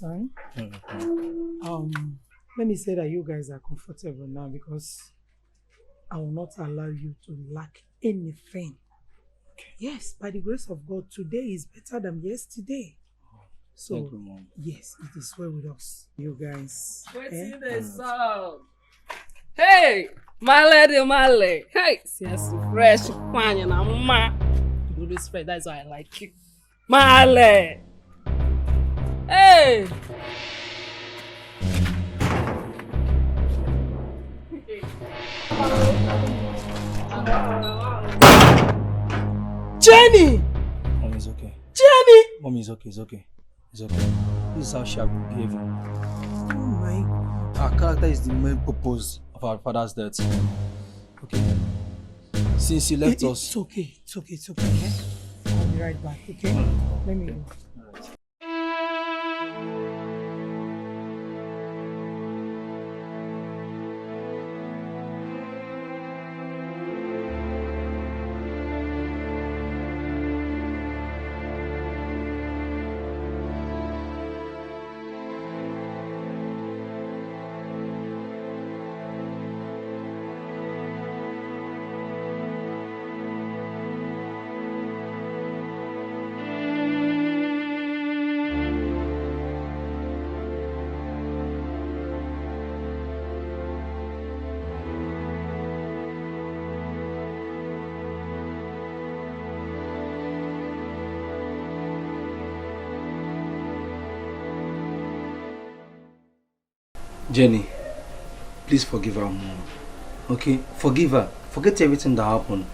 son. Let me say that you guys are comfortable now because I will not allow you to lack anything. Okay. Yes, by the grace of God, today is better than yesterday. So, thank you, Mom. Yes, it is well with us. You guys. Waiting the song. Hey, my lady. Hey, yes, fresh kwanya na mama. You do this fresh, that's why I like you. My lady. Hey. Jenny! Mommy, it's okay. Jenny! Mommy, it's okay, it's okay. It's okay. This is how she has been behaving. Oh my. Our character is the main purpose of our father's death. Okay. Since he left us. It's okay. Okay? I'll be right back, okay? Let me go. Jenny, please forgive her, Mom. Okay? Forgive her. Forget everything that happened.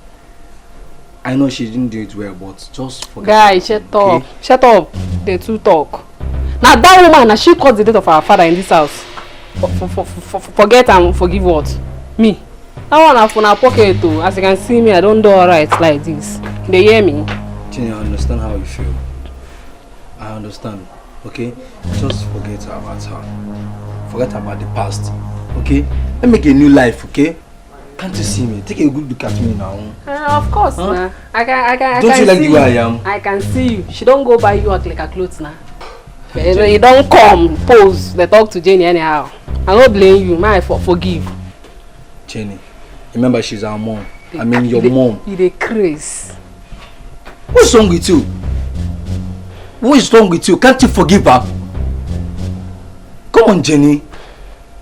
I know she didn't do it well, but just forget. Guys, shut up. Shut up. They two talk. Now that woman, she caused the death of our father in this house. Forget and forgive what? Me. That one have on her pocket too. As you can see me, I don't do alright like this. They hear me? Jenny, I understand how you feel. I understand. Okay? Just forget about her. Forget about the past. Okay? Let's make a new life, okay? Can't you see me? Take a good look at me now. Of course, huh? Nah. I can don't you like the way I am? I can see you. She don't go buy you out like a clothes now. You don't come, pose, they talk to Jenny anyhow. I don't blame you, man. Forgive. Jenny, remember she's our mom. I mean your mom. You the craze. What's wrong with you? What is wrong with you? Can't you forgive her? Come on, Jenny.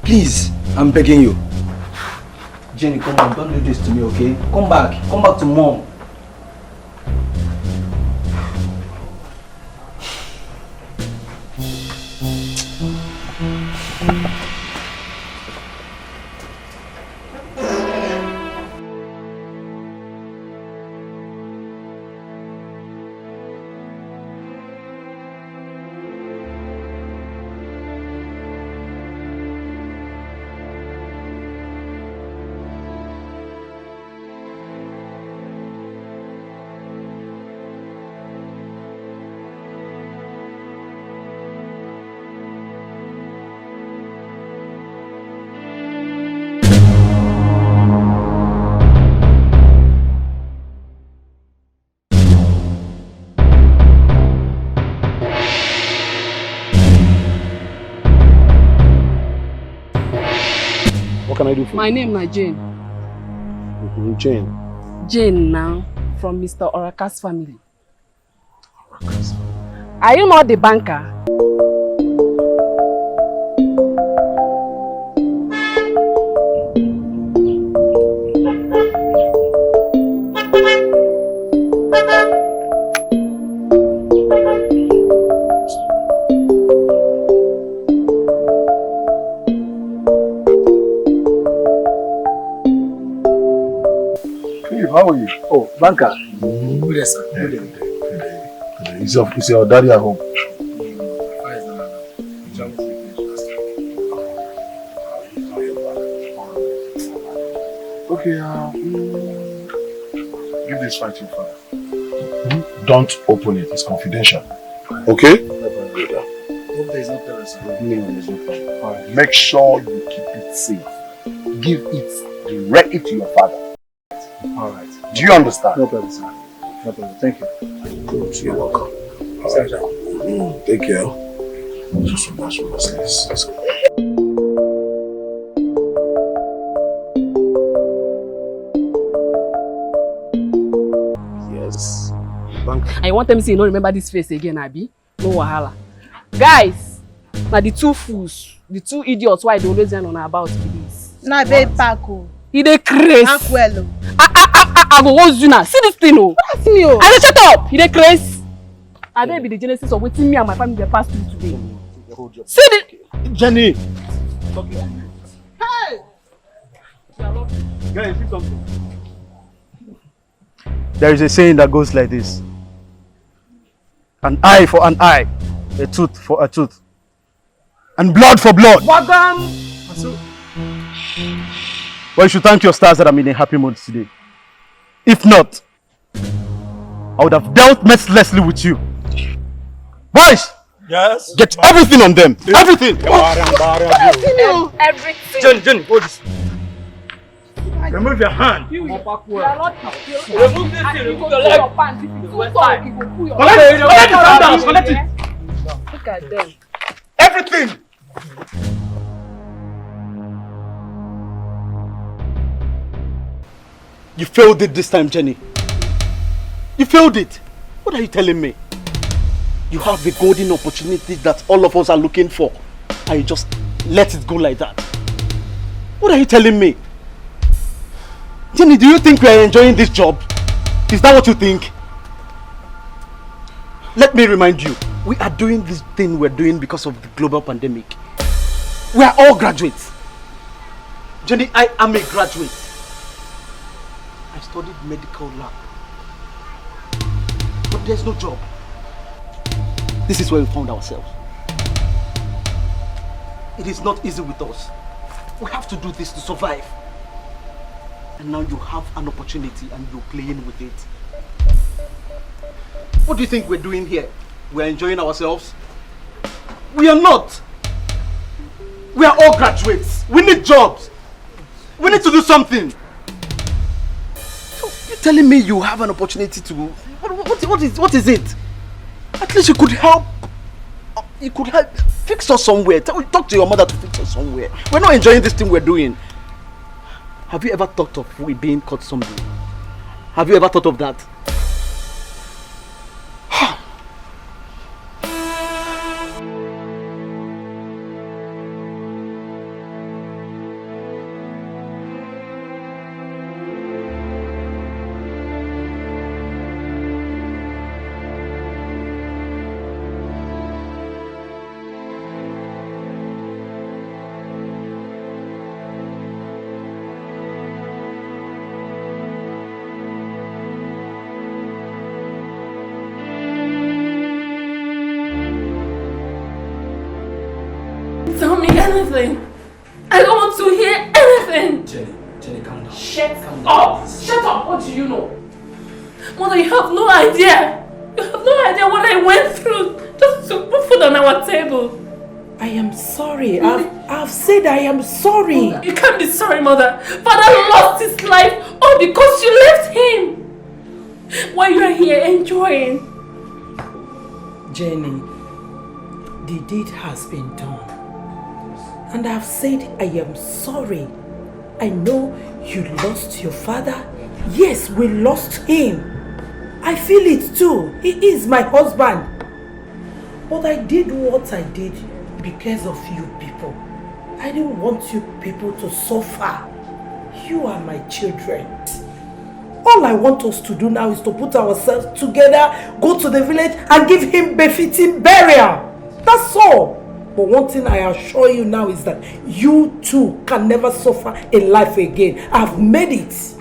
Please, I'm begging you. Jenny, come on, don't do this to me, okay? Come back to mom. What can I do for you? My name is Jane. Jane? Jane now, from Mr. Oraka's family. Oraka's family? Are you not the banker? How are you? Oh, banker. Good day, sir. Good day. Is your daddy at home? Okay, give this file to your father. Don't open it, it's confidential. Okay? Hope there is no terrorist. Alright, make sure you keep it safe. Give it directly to your father. Alright. Do you understand? No problem, sir. No problem. Thank you. Good. You're welcome. Right. Take care. Just relax, let's go. Yes. Bank. And you want them to say you don't remember this face again, Abi? No wahala. Guys, now the two fools, the two idiots why they always yarn on about this. Na be Paco. He dey craze. Aquelo. I go hold you now. See this thing, oh. That's me, oh. I say shut up. He dey craze. I dey be the genesis of wetin me and my family dey pass through today. See the Jenny! Hey! Guys, see something. There is a saying that goes like this. An eye for an eye, a tooth for a tooth, and blood for blood. Wagam. Well, you should thank your stars that I'm in a happy mood today. If not, I would have dealt mercilessly with you. Boys! Yes. Get everything on them. Everything. Everything. Jenny, hold this. Remove your hand. You are backward. Remove this thing. Remove your leg. Collect it. Collect it. Look at them. Everything. You failed it this time, Jenny. You failed it. What are you telling me? You have the golden opportunity that all of us are looking for, and you just let it go like that. What are you telling me? Jenny, do you think we are enjoying this job? Is that what you think? Let me remind you, we are doing this thing we're doing because of the global pandemic. We are all graduates. Jenny, I am a graduate. I studied medical lab. But there's no job. This is where we found ourselves. It is not easy with us. We have to do this to survive. And now you have an opportunity and you're playing with it. What do you think we're doing here? We're enjoying ourselves? We are not. We are all graduates. We need jobs. We need to do something. So you're telling me you have an opportunity to... What is it? At least you could help. You could help fix us somewhere. Talk to your mother to fix us somewhere. We're not enjoying this thing we're doing. Have you ever thought of we being caught someday? Have you ever thought of that? Tell me anything. I don't want to hear anything. Jenny, calm down. Shut up. Shut up. What do you know? Mother, you have no idea. You have no idea what I went through just to put food on our table. I am sorry. I've said I am sorry. You can't be sorry, Mother. Father lost his life all because you left him. While you are here enjoying. Jenny, the deed has been done. And I've said I am sorry. I know you lost your father. Yes, we lost him. I feel it too. He is my husband. But I did what I did because of you people. I didn't want you people to suffer. You are my children. All I want us to do now is to put ourselves together, go to the village and give him befitting burial. That's all. But one thing I assure you now is that you too can never suffer in life again. I've made it.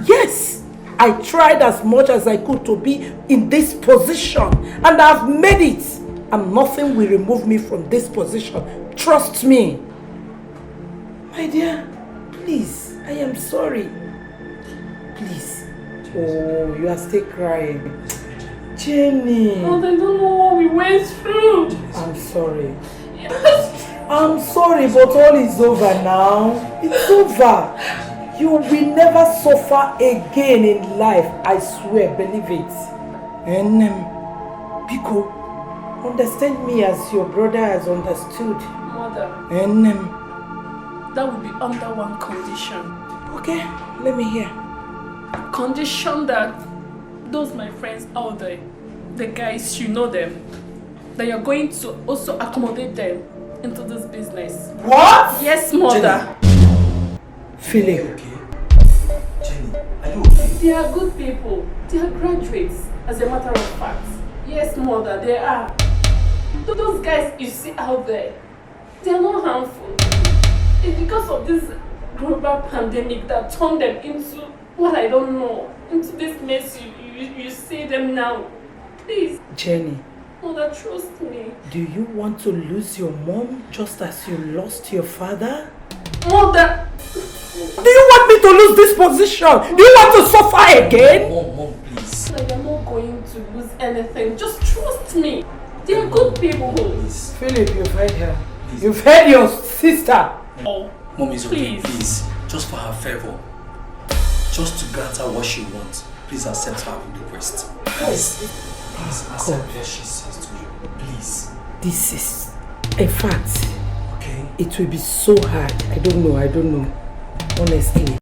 Yes, I tried as much as I could to be in this position. And I've made it. And nothing will remove me from this position. Trust me. My dear, please, I am sorry. Please. Oh, you are still crying. Jenny. Mother, I don't know what we went through. I'm sorry. I'm sorry, but all is over now. It's over. You will never suffer again in life. I swear, believe it. And Pico, Understand me as your brother has understood. Mother, And that would be under one condition. okay, let me hear. Condition that those my friends out there, the guys, you know them, that you're going to also accommodate them into this business. What? Yes, mother. Philip. Okay. Jenny, are you okay? They are good people. They are graduates, as a matter of fact. Yes, mother, they are. Those guys you see out there, they are not harmful. It's because of this global pandemic that turned them into what I don't know, into this mess you see them now. Please. Jenny, Mother, trust me. do you want to lose your mom just as you lost your father? Mother! Do you want me to lose this position? Do you want to suffer again? Mom, please. You're not going to lose anything. Just trust me. They are good people. Please. Philip, you've heard her. You've heard your sister. Oh, Mom is okay, please. please. Just for her favor. Just to grant her what she wants. Please accept her request. Please. Please accept what she says to you. Please. This is, in fact, Okay? it will be so hard. I don't know. Honestly.